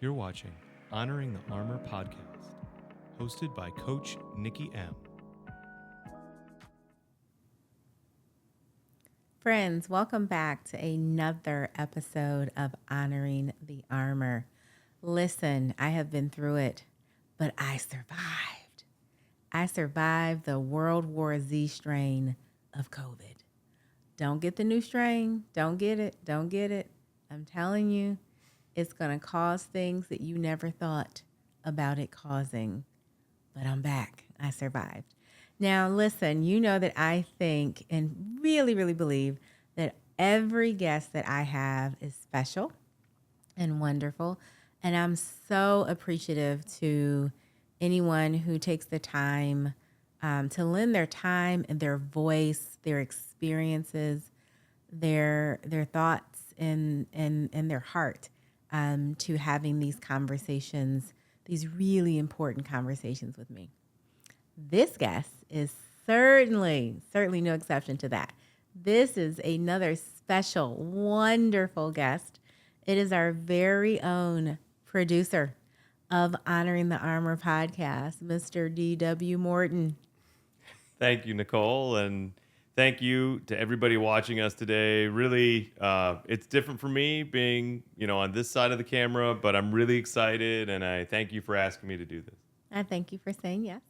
You're watching Honoring the Armor podcast, hosted by Coach Nikki M. Friends, welcome back to another episode of Honoring the Armor. Listen, I have been through it, but I survived. I survived the World War Z strain of COVID. Don't get the new strain. Don't get it. Don't get it. I'm telling you, it's going to cause things that you never thought about it causing. But I'm back. I survived. Now, listen, you know that I think and really, really believe that every guest that I have is special and wonderful. And I'm so appreciative to anyone who takes the time to lend their time and their voice, their experiences, their thoughts and their heart to having these conversations, these really important conversations with me. This guest is certainly no exception to that. This is another special, wonderful guest. It is our very own producer of Honoring the Armor podcast, Mr. D.W. Morton. Thank you, Nicole, and thank you to everybody watching us today. Really, it's different for me being, on this side of the camera, but I'm really excited, and I thank you for asking me to do this. I thank you for saying yes.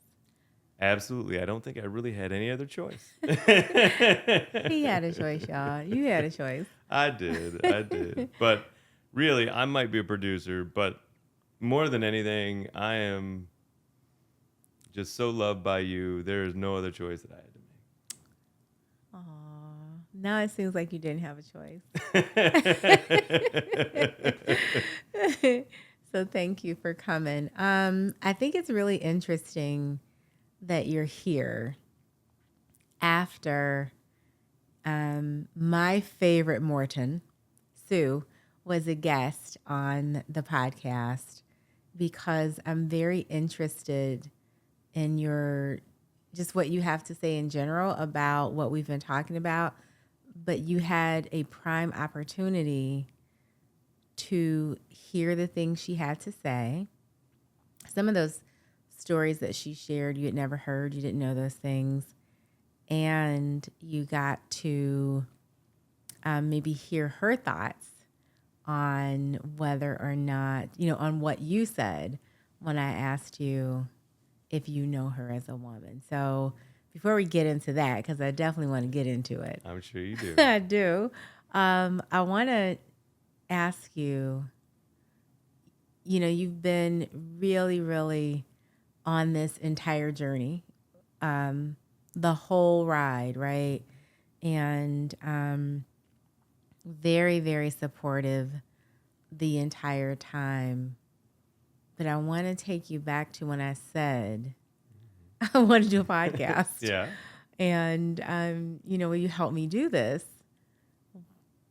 Absolutely. I don't think I really had any other choice. He had a choice, y'all. You had a choice. I did. But really, I might be a producer, but more than anything, I am just so loved by you. There is no other choice that I had to make. Aw, now it seems like you didn't have a choice. So thank you for coming. I think it's really interesting that you're here after my favorite Morton, Sue, was a guest on the podcast because I'm very interested in just what you have to say in general about what we've been talking about, but you had a prime opportunity to hear the things she had to say. Some of those stories that she shared, you had never heard, you didn't know those things. And you got to maybe hear her thoughts on whether or not, on what you said when I asked you if you know her as a woman. So before we get into that, because I definitely want to get into it. I'm sure you do. I do. I want to ask you, you've been really, really on this entire journey, the whole ride, right? And very, very supportive the entire time. But I want to take you back to when I said I want to do a podcast. Yeah. And, will you help me do this?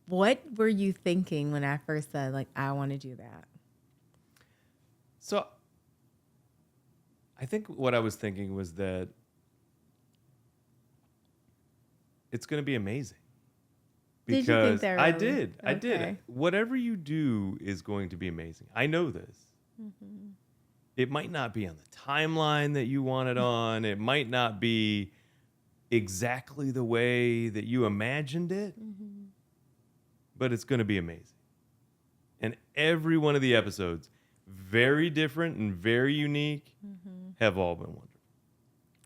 What were you thinking when I first said, I want to do that? So I think what I was thinking was that it's going to be amazing. Because did you think that? Really? I did. Whatever you do is going to be amazing. I know this. Mm-hmm. It might not be on the timeline that you want it on. It might not be exactly the way that you imagined it. Mm-hmm. But it's going to be amazing. And every one of the episodes, very different and very unique, have all been wonderful.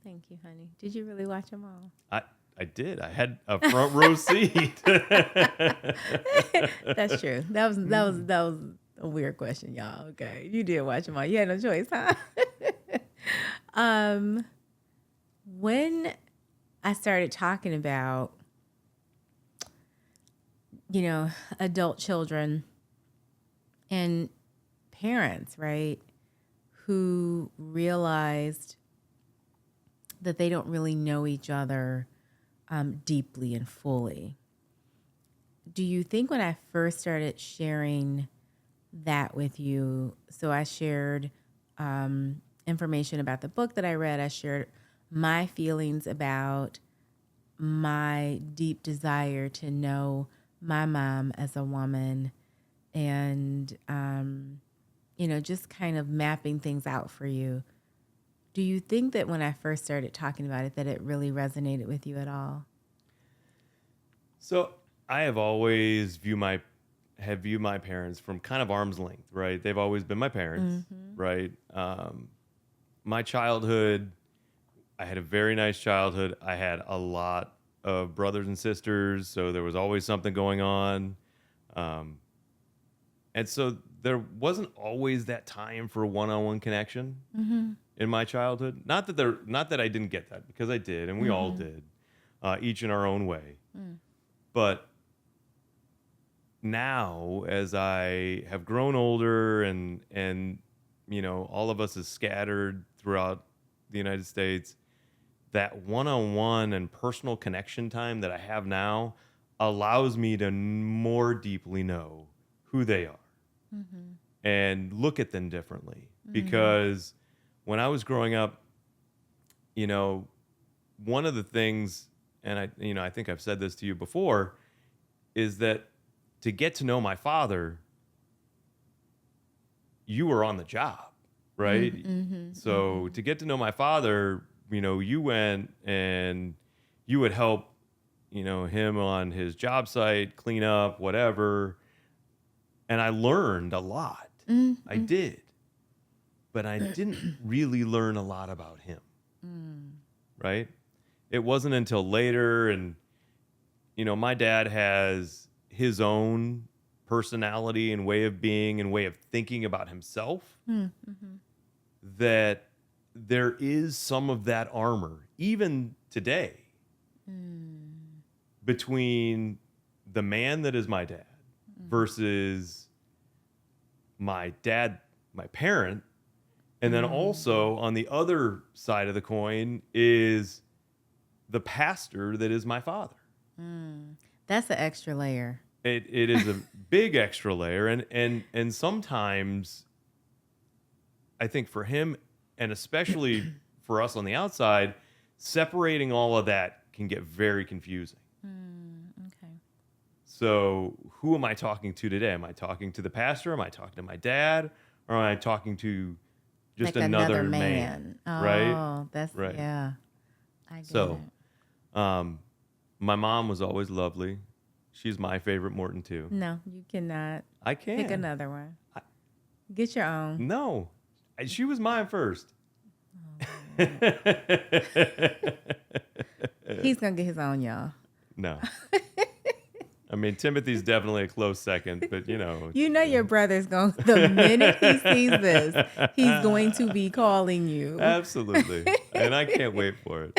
Thank you, honey. Did you really watch them all? I did. I had a front row seat. That's true. That was a weird question, y'all. Okay, you did watch them all. You had no choice, huh? When I started talking about, adult children and parents, right, who realized that they don't really know each other deeply and fully. Do you think when I first started sharing that with you, so I shared information about the book that I read, I shared my feelings about my deep desire to know my mom as a woman and just kind of mapping things out for you. Do you think that when I first started talking about it, that it really resonated with you at all? So I have always viewed my parents from kind of arm's length, right? They've always been my parents, right? My childhood, I had a very nice childhood. I had a lot of brothers and sisters, so there was always something going on. Um, and so there wasn't always that time for a one-on-one connection in my childhood. Not that I didn't get that, because I did, and we all did, each in our own way. But now, as I have grown older and all of us is scattered throughout the United States, that one-on-one and personal connection time that I have now allows me to more deeply know who they are and look at them differently. Because when I was growing up, one of the things, and I think I've said this to you before, is that to get to know my father, you were on the job, right? So to get to know my father, you went and you would help, him on his job site, clean up, whatever. And I learned a lot. I did. But I didn't really learn a lot about him, right? It wasn't until later, and, my dad has his own personality and way of being and way of thinking about himself, that there is some of that armor, even today, between the man that is my dad versus my parent. And then also on the other side of the coin is the pastor that is my father. That's an extra layer. It is a big extra layer. And sometimes I think for him, and especially for us on the outside, separating all of that can get very confusing. Okay. So who am I talking to today? Am I talking to the pastor? Am I talking to my dad? Or am I talking to just Like another man? Right? Oh, that's right. Yeah. I get So, it. my mom was always lovely. She's my favorite Morton too. No, you cannot. I can. Pick another one. Get your own. No, she was mine first. He's gonna get his own, y'all. No. I mean, Timothy's definitely a close second, but your brother's going, the minute he sees this, he's going to be calling you. Absolutely. And I can't wait for it.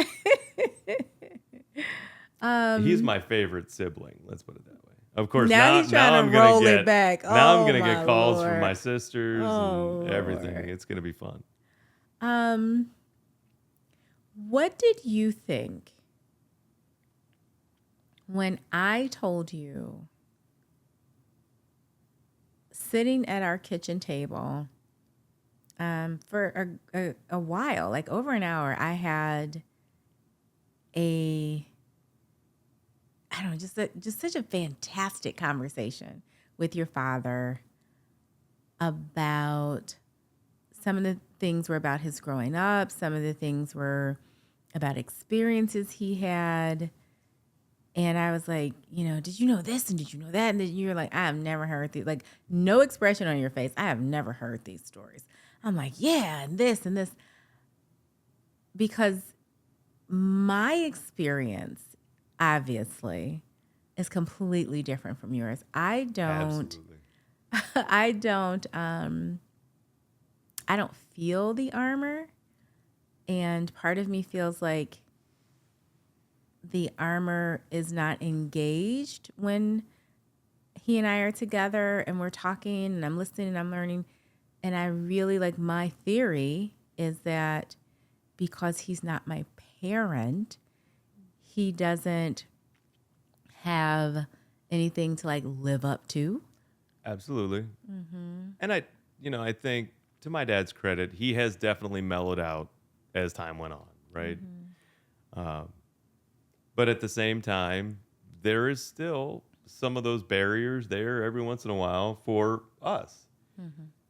He's my favorite sibling. Let's put it that way. Of course, now he's trying to roll it back. Now I'm Oh, going to my get calls Lord. from my sisters Oh, and everything. Lord. It's going to be fun. What did you think when I told you, sitting at our kitchen table for a while, like over an hour, I had just such a fantastic conversation with your father about some of the things were about his growing up. Some of the things were about experiences he had. And I was like, did you know this? And did you know that? And then you're like, I have never heard these, like no expression on your face. I have never heard these stories. I'm like, yeah, and this and this. Because my experience, obviously, is completely different from yours. I don't feel the armor. And part of me feels like the armor is not engaged when he and I are together and we're talking and I'm listening and I'm learning. And I really my theory is that because he's not my parent, he doesn't have anything to live up to. Absolutely. And I think to my dad's credit, he has definitely mellowed out as time went on, right? But at the same time, there is still some of those barriers there every once in a while for us.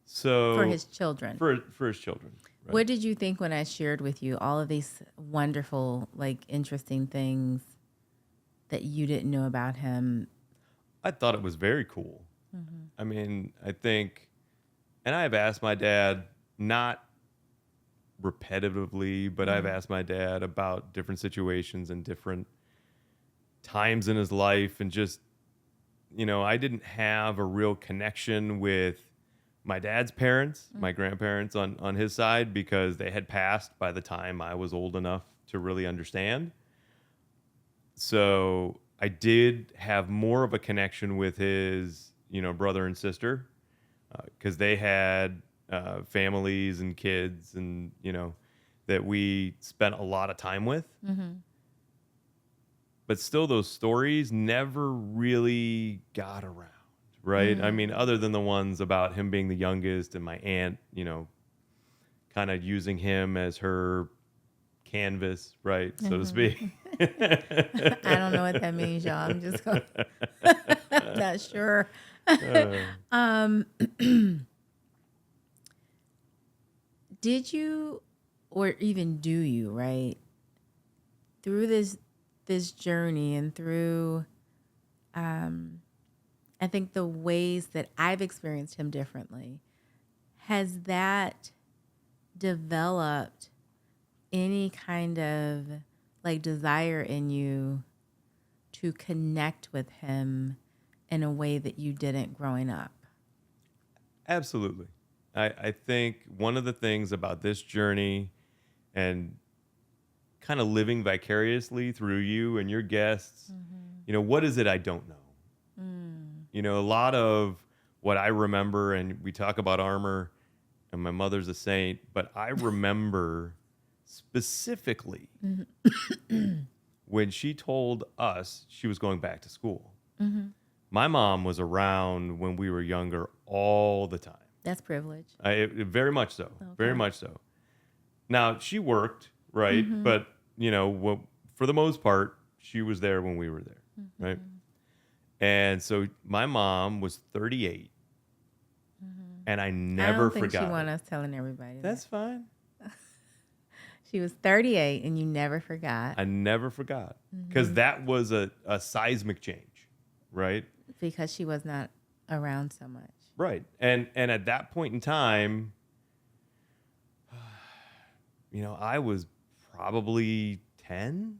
So For his children. For his children. Right? What did you think when I shared with you all of these wonderful, like, interesting things that you didn't know about him? I thought it was very cool. Mm-hmm. I mean, I think, and I've asked my dad, not repetitively, but I've asked my dad about different situations and different times in his life. And just, I didn't have a real connection with my dad's parents, my grandparents on his side, because they had passed by the time I was old enough to really understand. So I did have more of a connection with his, brother and sister, because they had families and kids, and that we spent a lot of time with. Mm-hmm. But still, those stories never really got around, right? I mean, other than the ones about him being the youngest and my aunt, kind of using him as her canvas, right, so to speak. I don't know what that means, y'all. I'm just going, not sure. Did you, or even do you, right, through this journey and through, I think the ways that I've experienced him differently, has that developed any kind of like desire in you to connect with him in a way that you didn't growing up? Absolutely. I think one of the things about this journey and kind of living vicariously through you and your guests, what is it I don't know? A lot of what I remember, and we talk about armor, and my mother's a saint, but I remember specifically when she told us she was going back to school. My mom was around when we were younger all the time. That's privilege. Very much so. Okay. Very much so. Now, she worked, right? But, for the most part, she was there when we were there, right? And so my mom was 38, and I never forgot. I don't think she want us telling everybody That's fine. She was 38, and you never forgot. I never forgot, because that was a seismic change, right? Because she was not around so much. Right. And at that point in time, I was probably 10,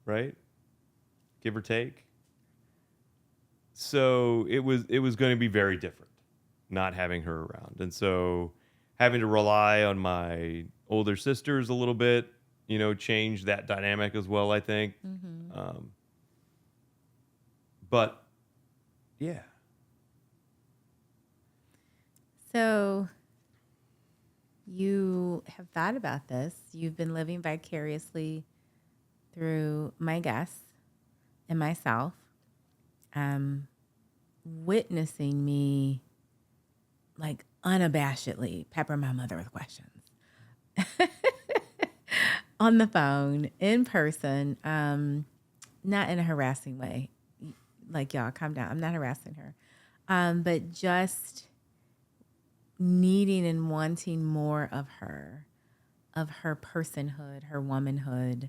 right? Give or take. So it was going to be very different not having her around. And so having to rely on my older sisters a little bit, changed that dynamic as well, I think. But yeah. So you have thought about this. You've been living vicariously through my guests and myself, witnessing me like unabashedly pepper my mother with questions on the phone, in person, not in a harassing way. Like, y'all, calm down. I'm not harassing her. But just needing and wanting more of her personhood, her womanhood.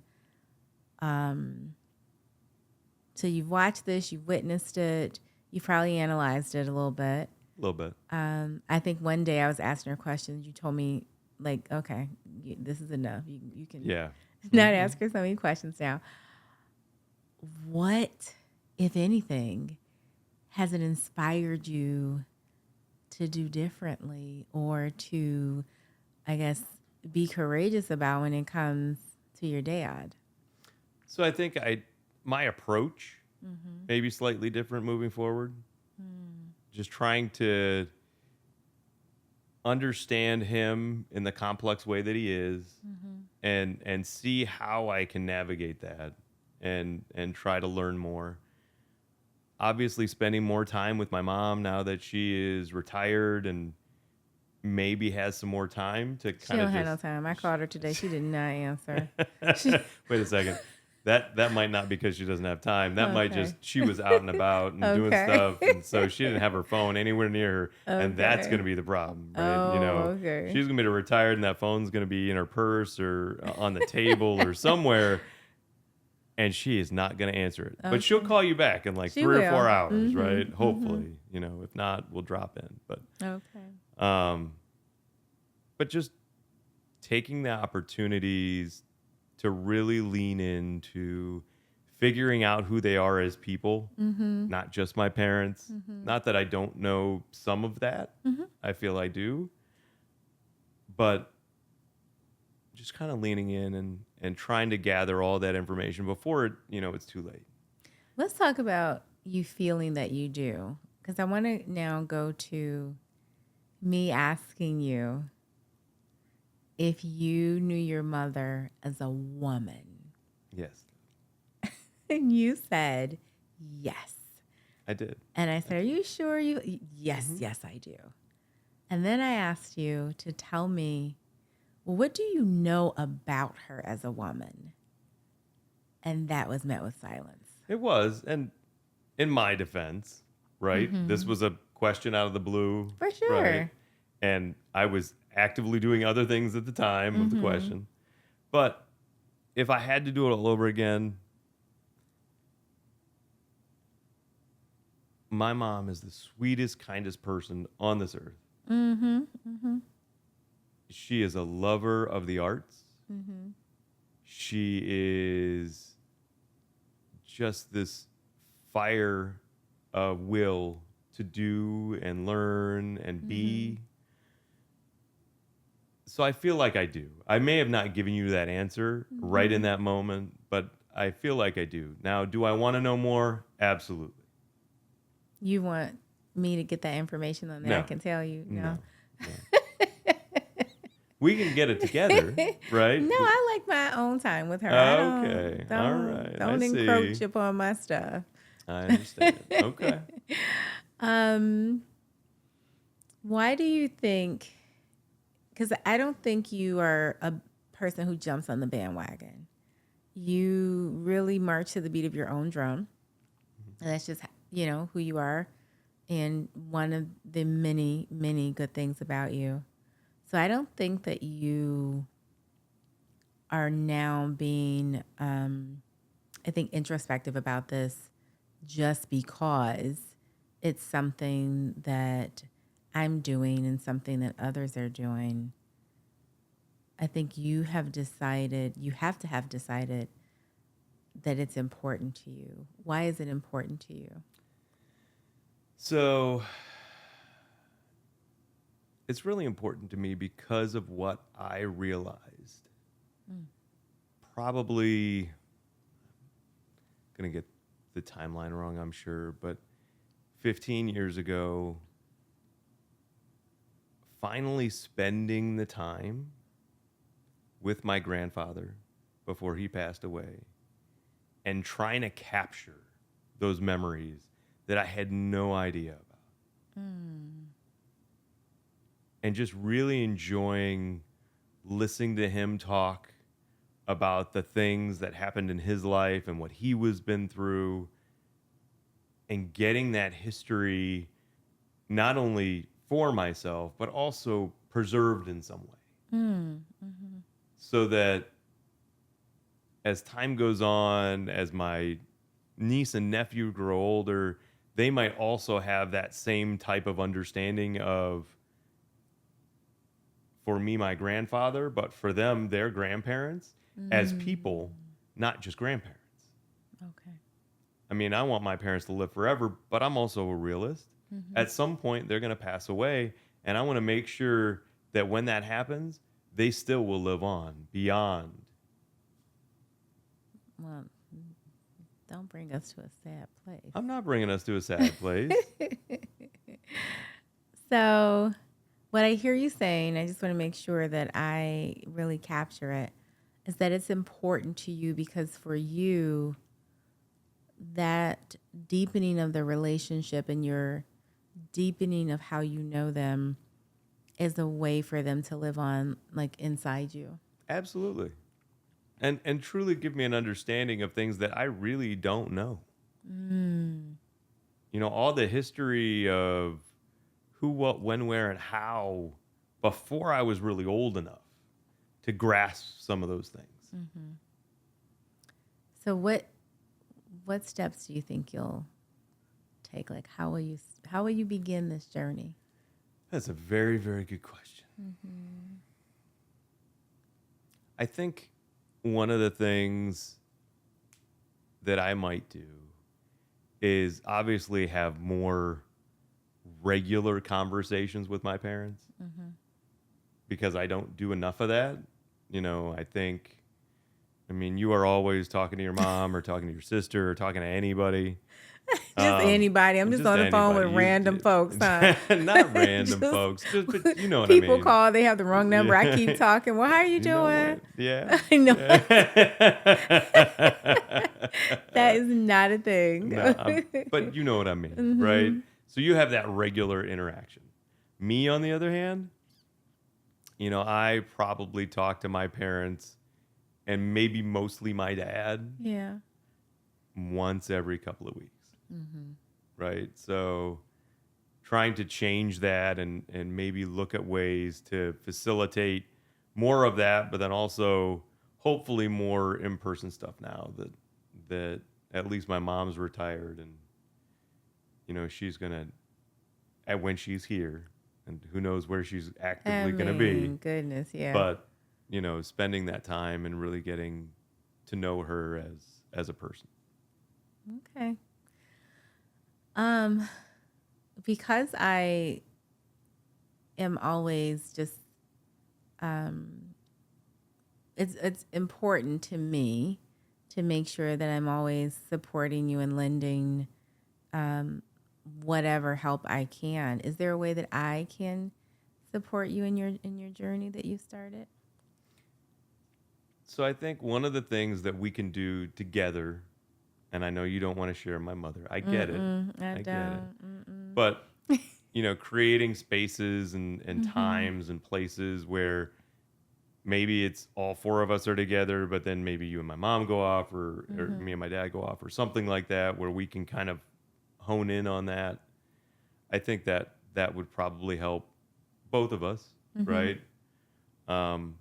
So you've watched this, you've witnessed it, you probably analyzed it a little bit. A little bit. I think one day I was asking her questions. You told me, like, okay, this is enough. You can not ask her so many questions now. What, if anything, has it inspired you to do differently, or to, I guess, be courageous about when it comes to your dad? So I think my approach may be slightly different moving forward. Just trying to understand him in the complex way that he is, and see how I can navigate that, and try to learn more. Obviously, spending more time with my mom now that she is retired and maybe has some more time to kind of. She don't have no time. I called her today. She did not answer. Wait a second. That might not be because she doesn't have time. That might Okay. just she was out and about and doing Okay. stuff, and so she didn't have her phone anywhere near her, and that's Okay. going to be the problem, right? Oh, okay. She's going to be retired, and that phone's going to be in her purse or on the table or somewhere, and she is not going to answer it. But she'll Okay. call you back in like She 3 or 4 hours, will. right? Hopefully, if not, we'll drop in. Okay. But just taking the opportunities to really lean into figuring out who they are as people, not just my parents. Not that I don't know some of that. I feel I do. But just kind of leaning in and trying to gather all that information before it's too late. Let's talk about you feeling that you do, because I want to now go to me asking you if you knew your mother as a woman. Yes, And you said, yes. I did. And I said, are you sure you? Yes, yes, I do. And then I asked you to tell me, well, what do you know about her as a woman? And that was met with silence. It was. And in my defense, right? This was a question out of the blue. For sure. Right? And I was actively doing other things at the time of the question. But if I had to do it all over again, my mom is the sweetest, kindest person on this earth. She is a lover of the arts. She is just this fire of will to do and learn and be. So I feel like I do. I may have not given you that answer right in that moment, but I feel like I do. Now, do I want to know more? Absolutely. You want me to get that information on there? No. I can tell you. No. We can get it together, right? No, I like my own time with her. I don't, Okay. don't, All right. Don't I encroach see. upon my stuff. I understand. Okay. Why do you think? Because I don't think you are a person who jumps on the bandwagon. You really march to the beat of your own drum. And that's just, who you are. And one of the many, many good things about you. So I don't think that you are now being, I think, introspective about this just because it's something that I'm doing and something that others are doing. I think you have to have decided that it's important to you. Why is it important to you? So it's really important to me because of what I realized. Probably going to get the timeline wrong, I'm sure, but 15 years ago, finally spending the time with my grandfather before he passed away and trying to capture those memories that I had no idea about. And just really enjoying listening to him talk about the things that happened in his life and what he was been through, and getting that history not only for myself, but also preserved in some way. So that as time goes on, as my niece and nephew grow older, they might also have that same type of understanding of, for me, my grandfather, but for them, their grandparents, as people, not just grandparents. Okay. I mean, I want my parents to live forever, but I'm also a realist. At some point, they're going to pass away, and I want to make sure that when that happens, they still will live on beyond. Well, don't bring us to a sad place. I'm not bringing us to a sad place. So, what I hear you saying, I just want to make sure that I really capture it, is that it's important to you because for you, that deepening of the relationship and your deepening of how you know them is a way for them to live on, like, inside you. Absolutely. and truly give me an understanding of things that I really don't know. Mm. All the history of who, what, when, where, and how before I was really old enough to grasp some of those things. Mm-hmm. So what steps do you think you'll take? Like, how will you begin this journey? That's a very, very good question. Mm-hmm. I think one of the things that I might do is obviously have more regular conversations with my parents Mm-hmm. because I don't do enough of that. I mean, you are always talking to your mom or talking to your sister or talking to anybody. Just anybody. I'm just on the phone with random folks, huh? Not random Just folks, but you know what I people mean. call, they have the wrong number. I keep Yeah. talking. Well, how are you You know doing? what? Yeah. I know Yeah. that is not a thing. No, but you know what I mean, right? Mm-hmm. So you have that regular interaction. Me, on the other hand, I probably talk to my parents and maybe mostly my dad Yeah. once every couple of weeks, Mm-hmm. right? So trying to change that and maybe look at ways to facilitate more of that, but then also hopefully more in-person stuff now that at least my mom's retired and she's gonna when she's here, and who knows where she's I actively gonna be, mean, goodness, yeah. but spending that time and really getting to know her as a person. Okay. Um, because I am always just um it's important to me to make sure that I'm always supporting you and lending um whatever help I can. Is there a way that I can support you in your journey that you started? So I think one of the things that we can do together, and I know you don't want to share my mother. I get it. I I get it. don't. Mm-mm. But creating spaces and Mm-hmm. times and places where maybe it's all four of us are together, but then maybe you and my mom go off, or Mm-hmm. me and my dad go off, or something like that, where we can kind of hone in on that. I think that would probably help both of us, Mm-hmm. right? Um,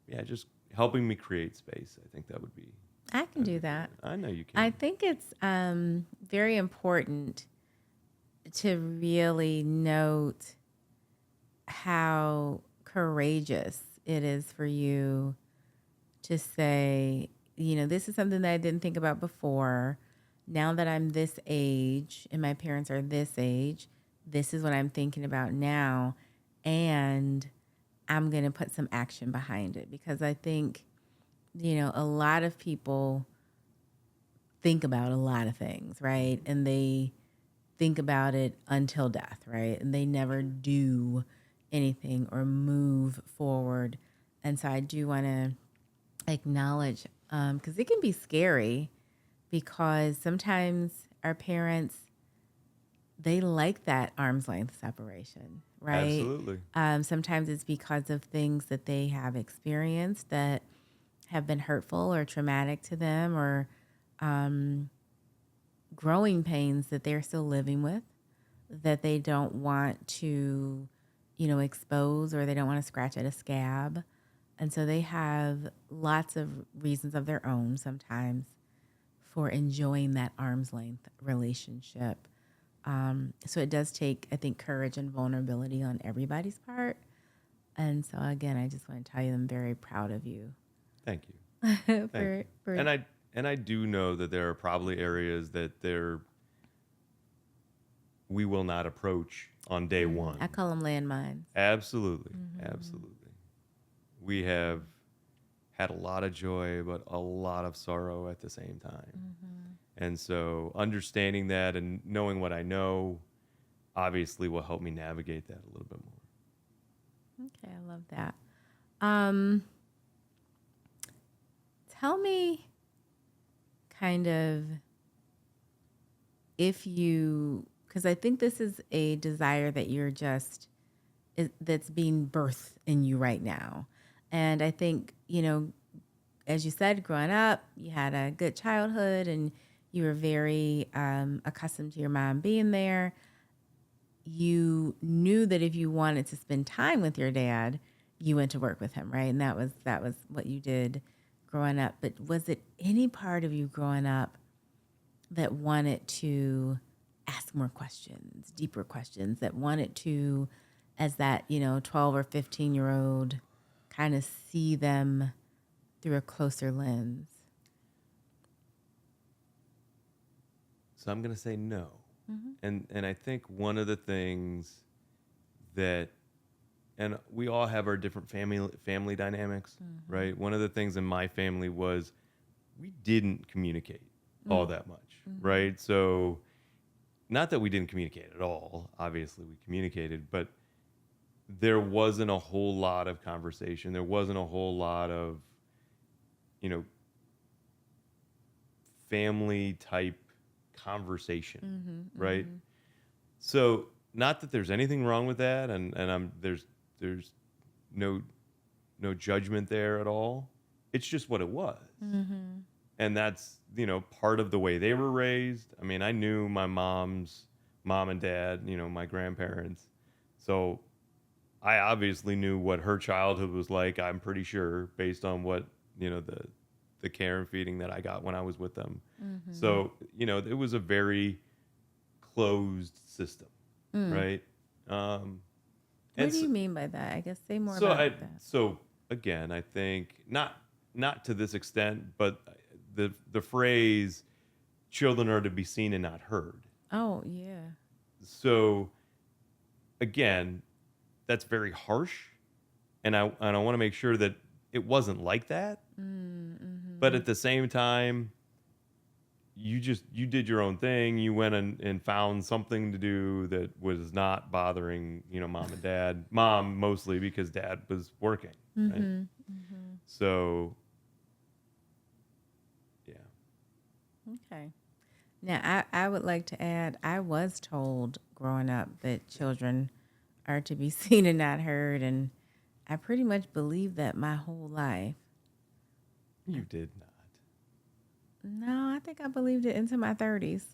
yeah, just helping me create space. I think that would be I can that'd do be good. that. I know you I can. think it's very important to really note how courageous it is for you to say, this is something that I didn't think about before. Now that I'm this age and my parents are this age, this is what I'm thinking about now. And I'm going to put some action behind it because I think, a lot of people think about a lot of things, right? And they think about it until death, right? And they never do anything or move forward. And so I do want to acknowledge, because it can be scary because sometimes our parents, they like that arm's length separation, right? Absolutely. Sometimes it's because of things that they have experienced that have been hurtful or traumatic to them, or growing pains that they're still living with that they don't want to, expose, or they don't want to scratch at a scab. And so they have lots of reasons of their own sometimes for enjoying that arm's length relationship. So it does take, I think, courage and vulnerability on everybody's part. And so again, I just want to tell you I'm very proud of you. Thank you. Thank you. for And I do know that there are probably areas that we will not approach on day one. I call them landmines. Absolutely. Absolutely. We have had a lot of joy, but a lot of sorrow at the same time. And so understanding that and knowing what I know obviously will help me navigate that a little bit more. Okay, I love that. Tell me kind of because I think this is a desire that that's being birthed in you right now. And I think, as you said, growing up, you had a good childhood and you were very accustomed to your mom being there. You knew that if you wanted to spend time with your dad, you went to work with him, right? And that was what you did growing up. But was it any part of you growing up that wanted to ask more questions, deeper questions, that wanted to, as that, 12 or 15-year-old, kind of see them through a closer lens? So I'm going to say no. And I think one of the things that, and we all have our different family dynamics, right? One of the things in my family was we didn't communicate all that much, right? So not that we didn't communicate at all. Obviously, we communicated, but there wasn't a whole lot of conversation. There wasn't a whole lot of, family type conversation, right? So not that there's anything wrong with that, and there's no judgment there at all. It's just what it was, and that's part of the way they were raised. I mean, I knew my mom's mom and dad, my grandparents, so I obviously knew what her childhood was like. I'm pretty sure based on what the care and feeding that I got when I was with them. So it was a very closed system, right? What do you mean by that? I guess say more so about I, that. So again, I think not to this extent, but the phrase "children are to be seen and not heard." Oh, yeah. So again, that's very harsh, and I want to make sure that it wasn't like that. But at the same time, you did your own thing. You went and found something to do that was not bothering, mom and dad. Mom mostly because dad was working, right? So, yeah. Okay. Now, I would like to add, I was told growing up that children are to be seen and not heard, and I pretty much believed that my whole life. You did not. No, I think I believed it into my 30s.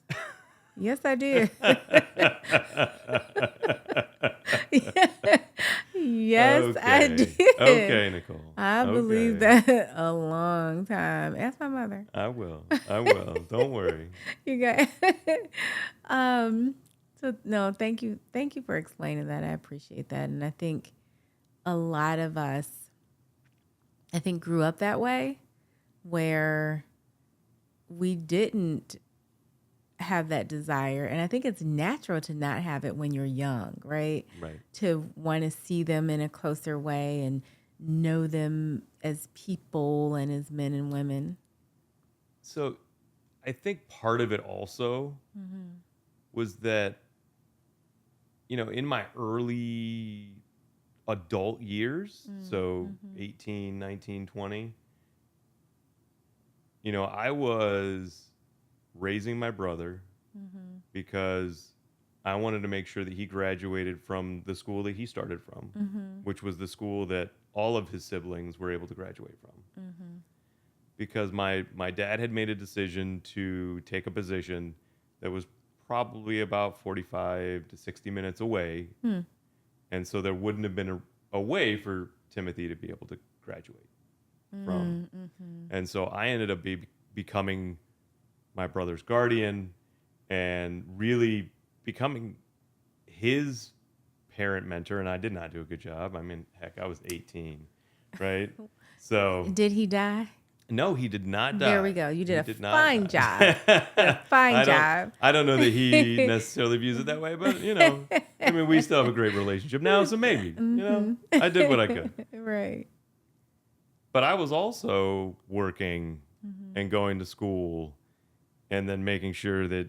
Yes, I did. Yes, I did. Okay, Nicole. I believed that a long time. Ask my mother. I will. Don't worry. You got. So no, thank you for explaining that. I appreciate that, and I think a lot of us, grew up that way, where we didn't have that desire. And I think it's natural to not have it when you're young, right? Right. To want to see them in a closer way and know them as people and as men and women. So I think part of it also was that, in my early adult years, so 18, 19, 20, I was raising my brother because I wanted to make sure that he graduated from the school that he started from, which was the school that all of his siblings were able to graduate from. Because my dad had made a decision to take a position that was probably about 45 to 60 minutes away. And so there wouldn't have been a way for Timothy to be able to graduate from. And so I ended up becoming my brother's guardian and really becoming his parent mentor. And I did not do a good job. I mean, heck, I was 18, right? So Did he die? No, he did not die. There we go. You did He a fine job. Fine job. I don't know that he necessarily views it that way, but I mean, we still have a great relationship now, so maybe, I did what I could. Right. But I was also working and going to school and then making sure that,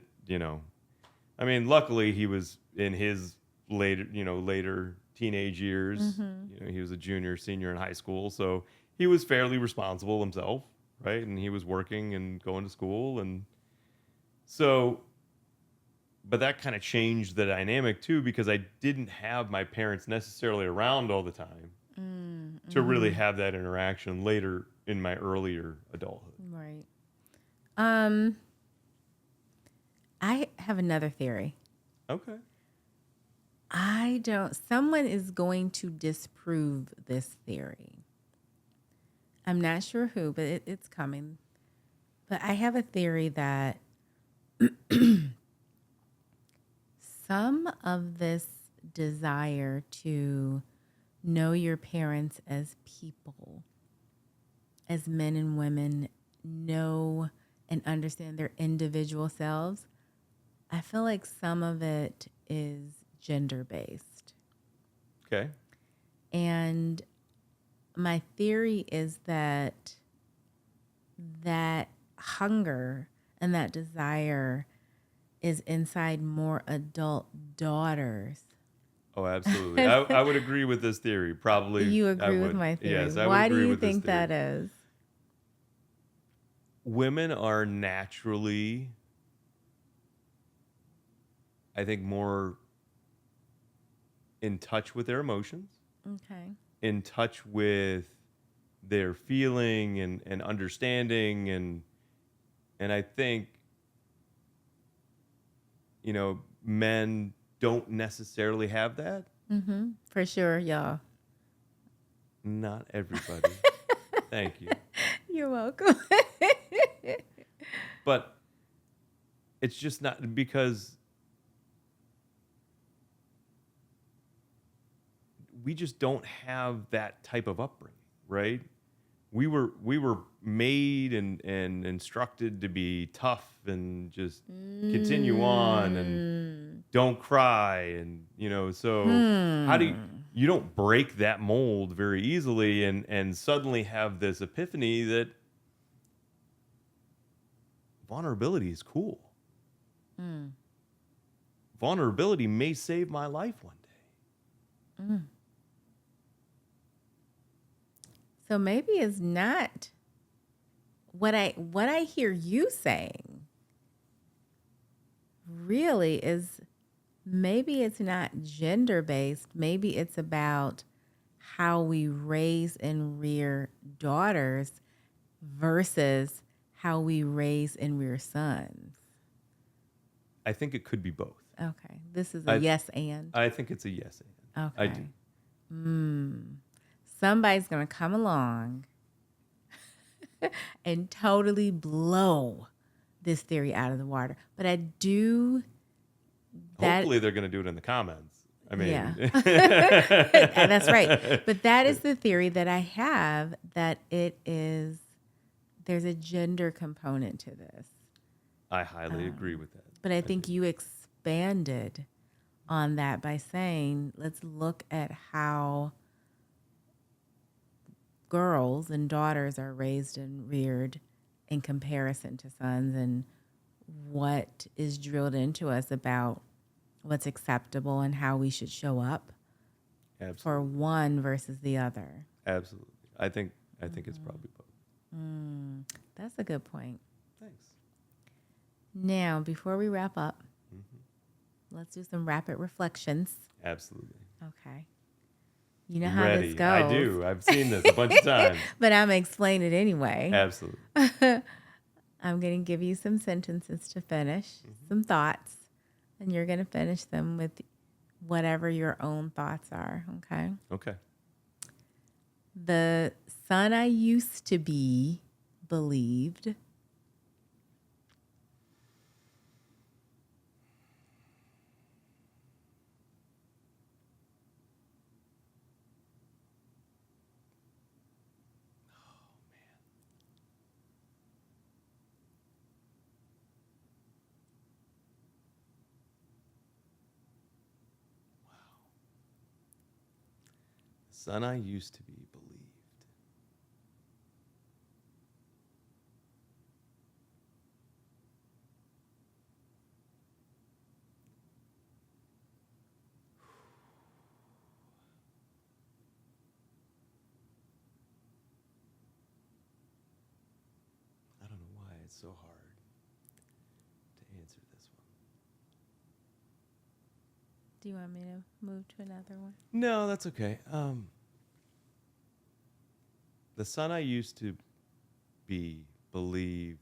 I mean, luckily he was in his later teenage years. He was a junior, senior in high school, so he was fairly responsible himself, right? And he was working and going to school. And so, but that kind of changed the dynamic too, because I didn't have my parents necessarily around all the time. to really have that interaction later in my earlier adulthood. Right. I have another theory. Okay. Someone is going to disprove this theory. I'm not sure who, but it's coming. But I have a theory that some of this desire to know your parents as people, as men and women, know and understand their individual selves, I feel like some of it is gender-based. Okay. And my theory is that hunger and that desire is inside more adult daughters. Oh, absolutely. I would agree with this theory. Probably. You agree with my theory. Yes, I would Why do agree you with this think theory. that is? Women are naturally, I think, more in touch with their emotions, Okay. in touch with their feeling and understanding, and I think, men don't necessarily have that. Mm-hmm. For sure, y'all. Not everybody. Thank you. You're welcome. But it's just not because we just don't have that type of upbringing, right? We were made and instructed to be tough and just continue on and don't cry, and so how do you don't break that mold very easily and suddenly have this epiphany that vulnerability is cool. Vulnerability may save my life one day. So maybe it's not what I hear you saying really is, maybe it's not gender based. Maybe it's about how we raise and rear daughters versus how we raise and rear sons. I think it could be both. Okay. This is a yes and. I think it's a yes and. Okay. I do. Somebody's going to come along and totally blow this theory out of the water. But I do. Hopefully they're going to do it in the comments. I mean, yeah. That's right. But that is the theory that I have, that there's a gender component to this. I highly agree with that. But I think you expanded on that by saying, let's look at how girls and daughters are raised and reared in comparison to sons, and what is drilled into us about what's acceptable and how we should show up for one versus the other. Absolutely. I think it's probably both. That's a good point. Thanks. Now, before we wrap up, let's do some rapid reflections. Absolutely. Okay. You know how this goes. I do. I've seen this a bunch of times. But I'm going to explain it anyway. Absolutely. I'm going to give you some sentences to finish, some thoughts, and you're going to finish them with whatever your own thoughts are, okay? Okay. The son I used to be believed. Son I used to be believed. I don't know why it's so hard to answer this one. Do you want me to move to another one? No, that's okay. the son I used to be believed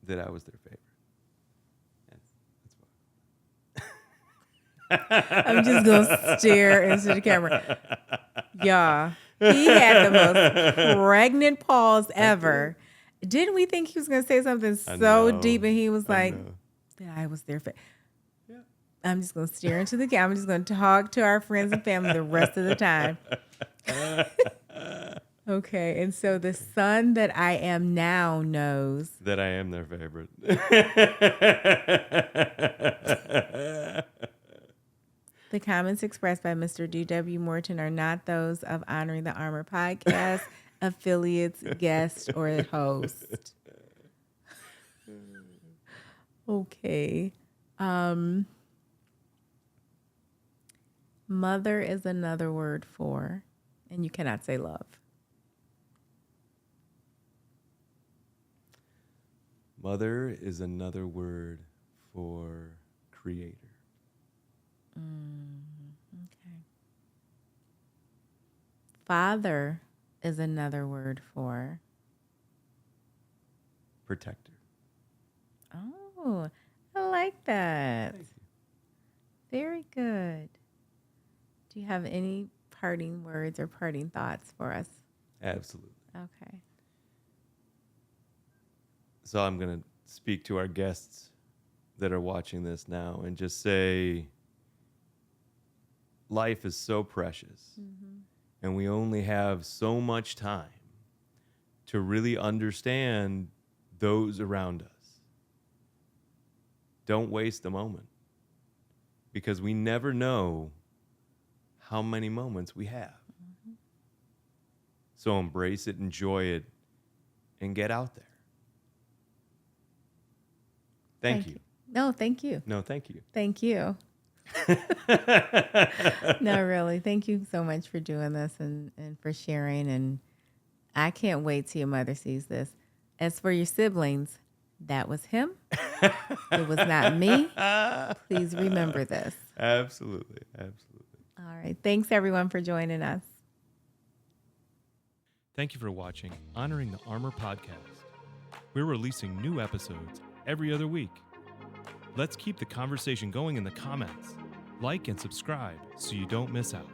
that I was their favorite. I'm just going to stare into the camera. Yeah. He had the most pregnant pause ever. Didn't we think he was going to say something so deep? And he was like, that I was their favorite. Yeah. I'm just going to stare into the camera. I'm just going to talk to our friends and family the rest of the time. Okay. And so the son that I am now knows that I am their favorite. The comments expressed by Mr. D.W. Morton are not those of Honoring the Armor podcast, affiliates, guest, or host. Okay. Mother is another word for, and you cannot say love. Mother is another word for creator. Okay. Father is another word for protector. Oh, I like that. Thank you. Very good. Do you have any parting words or parting thoughts for us? Absolutely. Okay. So I'm going to speak to our guests that are watching this now and just say, life is so precious, and we only have so much time to really understand those around us. Don't waste a moment, because we never know how many moments we have. So embrace it, enjoy it, and get out there. Thank you. No, thank you. No, thank you. Thank you. No, really. Thank you so much for doing this and for sharing. And I can't wait till your mother sees this. As for your siblings, that was him. It was not me. Please remember this. Absolutely. Absolutely. All right. Thanks, everyone, for joining us. Thank you for watching Honoring the Armor podcast. We're releasing new episodes every other week. Let's keep the conversation going in the comments. Like and subscribe so you don't miss out.